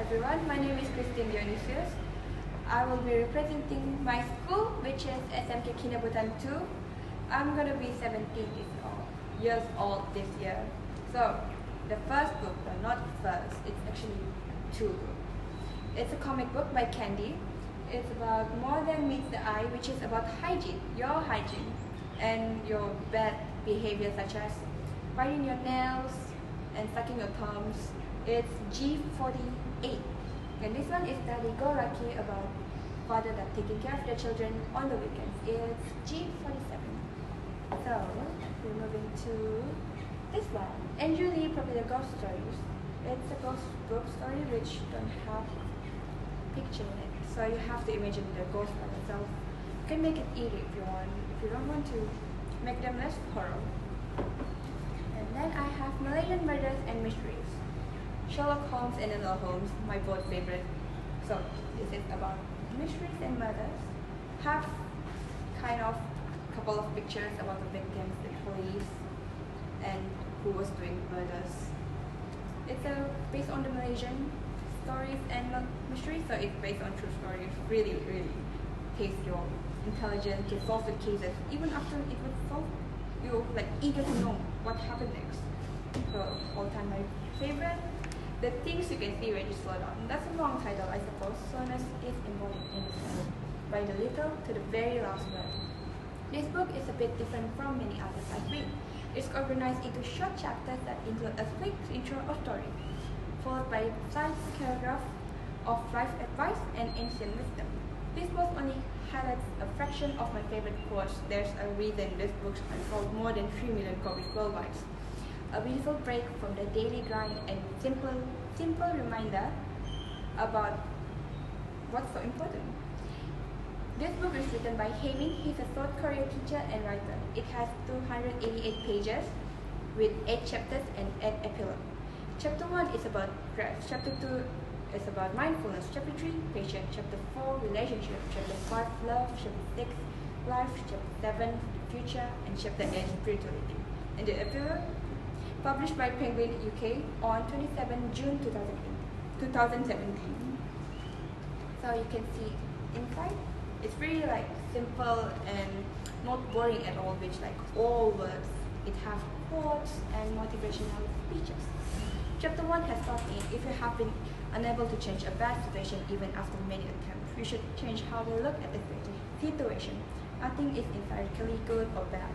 everyone, my name is Christine Dionysius. I will be representing my school, which is SMK Kinabutan 2. I'm going to be 17 years old this year. So, the first book, well, not first, it's actually two books. It's a comic book by Candy. It's about More Than Meets the Eye, which is about hygiene, your hygiene, and your bad behavior such as biting your nails and sucking your thumbs. It's G48. And this one is Daddy Go Lucky, about father that taking care of their children on the weekends. It's G47. So, we're moving to this one. And Julie, probably the ghost stories. It's a ghost book story which don't have picture in it. So you have to imagine the ghost by yourself. You can make it eerie if you want. If you don't want to make them less horror. And then I have Malaysian Murders and Mysteries. Sherlock Holmes and Enola Holmes, my both favorite. So this is about mysteries and murders. Have kind of couple of pictures about the victims, the police, and who was doing murders. It's based on the Malaysian stories and not mysteries, so it's based on true stories. Really, really takes your intelligence to solve the cases. Even after it was solved, you're like eager to know what happened next. So all time my favorite. The things you can see when you slow down. That's a long title, I suppose. Slowness is embodied in the title, by the little to the very last word. This book is a bit different from many others I've read. It's organized into short chapters that include a quick intro or story, followed by 5 paragraphs of life advice and ancient wisdom. This book only highlights a fraction of my favorite quotes. There's a reason this book has sold more than 3 million copies worldwide. A beautiful break from the daily grind and simple reminder about what's so important. This book is written by Haimin. He's a South Korean teacher and writer. It has 288 pages with 8 chapters and 8 epilogues. Chapter 1 is about graphs. Chapter 2 is about mindfulness. Chapter 3, patience. Chapter 4, relationship. Chapter 5, love. Chapter 6, life. Chapter 7, the future. And Chapter 8, spirituality. And the epilogue, published by Penguin UK on 27 June 2017. So you can see inside. It's really like simple and not boring at all, which like all words. It has quotes and motivational speeches. Chapter 1 has taught me if you have been unable to change a bad situation even after many attempts, you should change how you look at the situation. Nothing is entirely good or bad.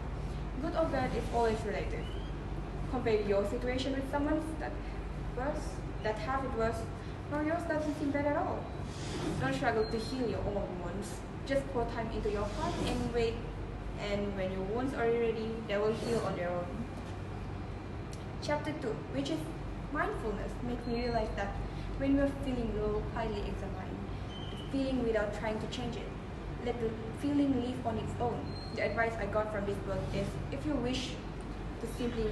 Good or bad is always relative. Compare your situation with someone's that have it worse, or yours doesn't seem bad at all. Don't struggle to heal your own wounds. Just pour time into your heart and wait, and when your wounds are ready, they will heal on their own. Chapter 2, which is mindfulness, makes me realize that when we're feeling low, quietly examine the feeling without trying to change it. Let the feeling live on its own. The advice I got from this book is, if you wish to simply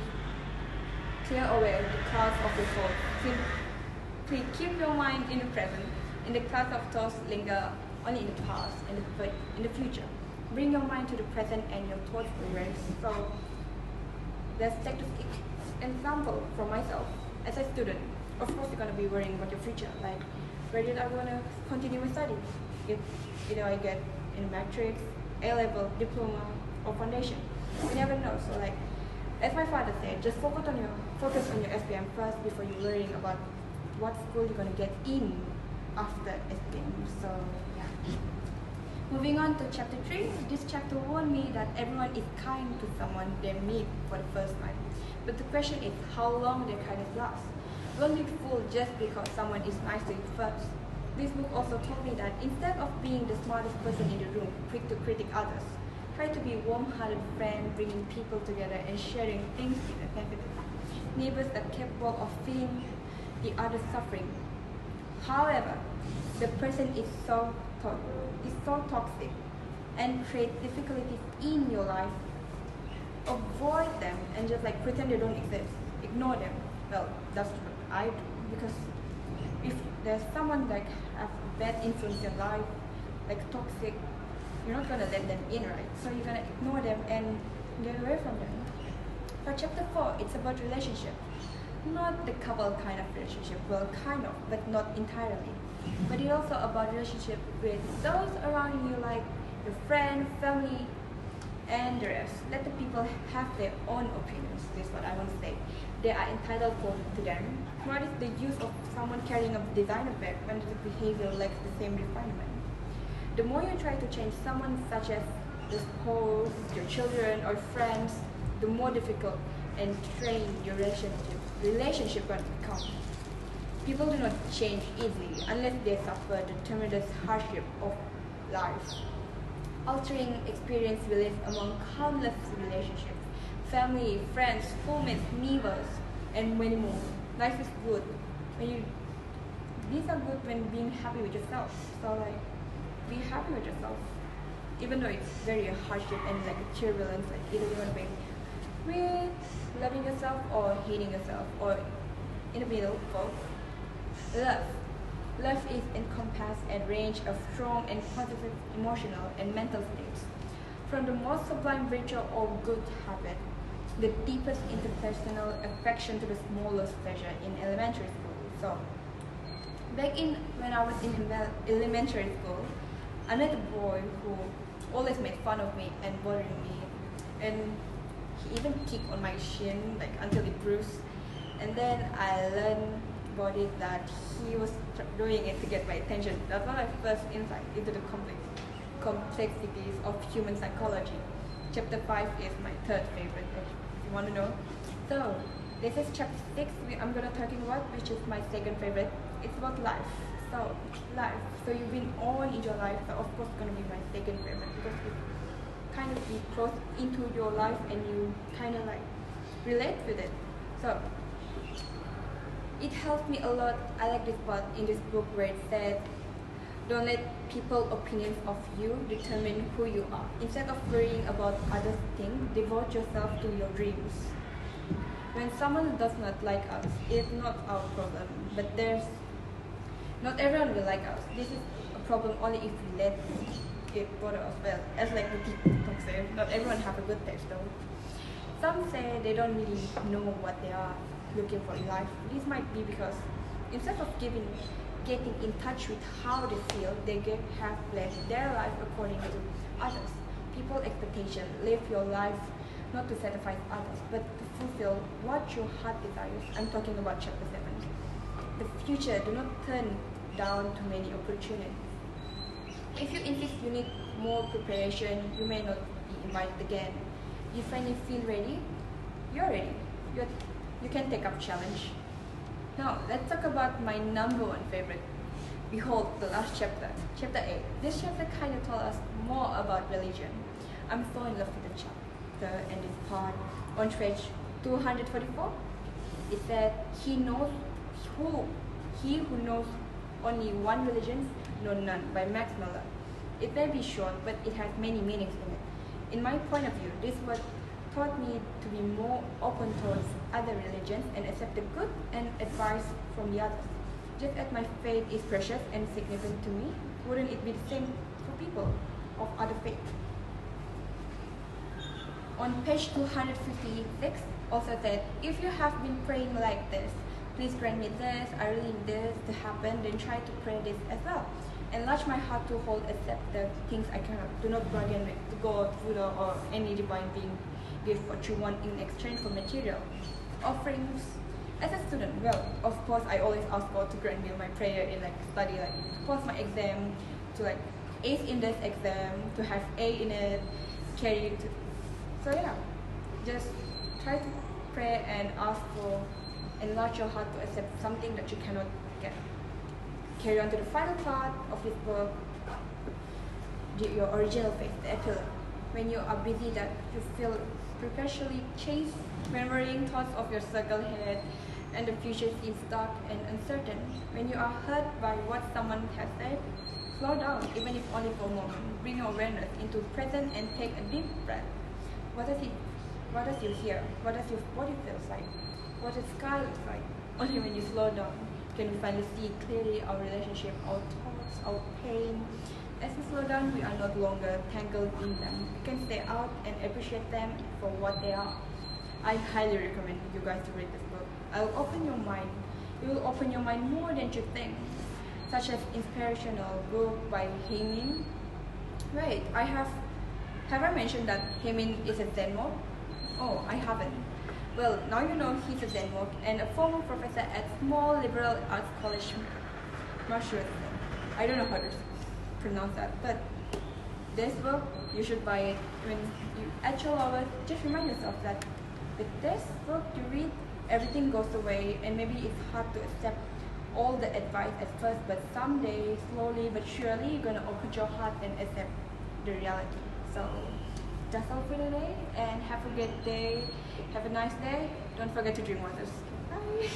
clear away the clouds of your thoughts, simply keep your mind in the present, and the clouds of thoughts linger only in the past and in the future. Bring your mind to the present and your thoughts will rest. So let's take an example from myself. As a student, of course you're going to be worrying about your future, like whether I'm going to continue my studies. If I get in matrix, A-level, diploma, or foundation, you never know. So like, as my father said, just focus on your SPM first before you worrying about what school you're going to get in after SPM. So yeah. Moving on to chapter 3, this chapter warned me that everyone is kind to someone they meet for the first time. But the question is how long their kindness lasts. Don't be fooled just because someone is nice to you first. This book also told me that instead of being the smartest person in the room, quick to critique others, try to be a warm-hearted friend, bringing people together and sharing things with empathy. Neighbors are capable of feeling the other's suffering. However, the person is so toxic and creates difficulties in your life. Avoid them and just like pretend they don't exist. Ignore them. Well, that's what I do, because if there's someone like have bad influence in your life, like toxic, you're not gonna let them in, right? So you're gonna ignore them and get away from them. For chapter 4, it's about relationship. not the couple kind of relationship, well, kind of, but not entirely. But it's also about relationship with those around you, like your friend, family, and the rest. Let the people have their own opinions. This is what I want to say. They are entitled to them. What is the use of someone carrying a designer bag when the behavior lacks the same refinement? The more you try to change someone, such as the spouse, your children, or friends, the more difficult and strained your relationship will become. People do not change easily unless they suffer the tremendous hardship of life. Altering experience we live among countless relationships, family, friends, schoolmates, neighbors, and many more. Life is good. These are good when being happy with yourself. So be happy with yourself. Even though it's very hardship and like a turbulence, like either you want to be with loving yourself or hating yourself, or in the middle, both. Love. Love is encompassed a range of strong and positive emotional and mental states. From the most sublime virtue or good habit, the deepest interpersonal affection to the smallest pleasure in elementary school. So, back when I was in elementary school, I met a boy who always made fun of me and bothering me, and he even kicked on my shin until it bruised. And then I learned about it that he was doing it to get my attention. That's when I first insight into the complexities of human psychology. Chapter 5 is my third favorite, if you want to know. So, this is chapter 6 I'm going to talking about, which is my second favorite. It's about life. So, life. So you've been on in your life, so of course it's going to be my second favorite because it kind of be close into your life and you kind of relate with it. So, it helped me a lot. I like this part in this book where it said, don't let people's opinions of you determine who you are. Instead of worrying about other things, devote yourself to your dreams. When someone does not like us, it's not our problem, but not everyone will like us. This is a problem only if we let it bother us well. As the TikTok says, not everyone have a good taste though. Some say they don't really know what they are looking for in life. This might be because instead of getting in touch with how they feel, they have planned their life according to others. People's expectation. Live your life not to satisfy others, but to fulfill what your heart desires. I'm talking about chapter 7. The future, do not turn down too many opportunities. If you insist you need more preparation, you may not be invited again. You finally feel ready, you're ready. You can take up challenge. Now, let's talk about my number one favorite. Behold, the last chapter, chapter 8. This chapter kind of told us more about religion. I'm so in love with the chapter and this part. On page 244, it said, he who knows only one religion, know none, by Max Muller. It may be short, but it has many meanings in it. In my point of view, this was taught me to be more open towards other religions and accept the good and advice from the others. Just as my faith is precious and significant to me, wouldn't it be the same for people of other faiths? On page 256, also said, if you have been praying like this, please grant me this, I really need this to happen, then try to pray this as well. Enlarge my heart to hold, accept the things I cannot. Do not bargain with God, Buddha, or any divine being. Give what you want in exchange for material. Offerings. As a student, well, of course, I always ask God to grant me my prayer in study, pass my exam, to ace in this exam, to have A in it, carry it. So yeah, just try to pray and ask for enlarge your heart to accept something that you cannot get. Carry on to the final part of this book, your original faith, the epilogue. When you are busy that you feel perpetually chased, memorying thoughts of your circle head, and the future seems dark and uncertain. When you are hurt by what someone has said, slow down, even if only for a moment. Bring your awareness into present and take a deep breath. What does you hear? What does your body feels like? What the sky looks like? Only when you slow down can we finally see clearly our relationship, our thoughts, our pain. As we slow down, we are no longer tangled in them. We can stay out and appreciate them for what they are. I highly recommend you guys to read this book. I'll open your mind. It will open your mind more than you think, such as inspirational book by Heimin. Right, have I mentioned that Heimin is a Zen monk? Oh, I haven't. Well, now you know he's a Zen monk and a former professor at small liberal arts college, Massachusetts. I don't know how to pronounce that, but this book, you should buy it when you at your lowest. Just remind yourself that with this book you read, everything goes away, and maybe it's hard to accept all the advice at first, but someday, slowly but surely, you're gonna open your heart and accept the reality. So that's all for today, and have a good day. Have a nice day. Don't forget to drink water. Bye.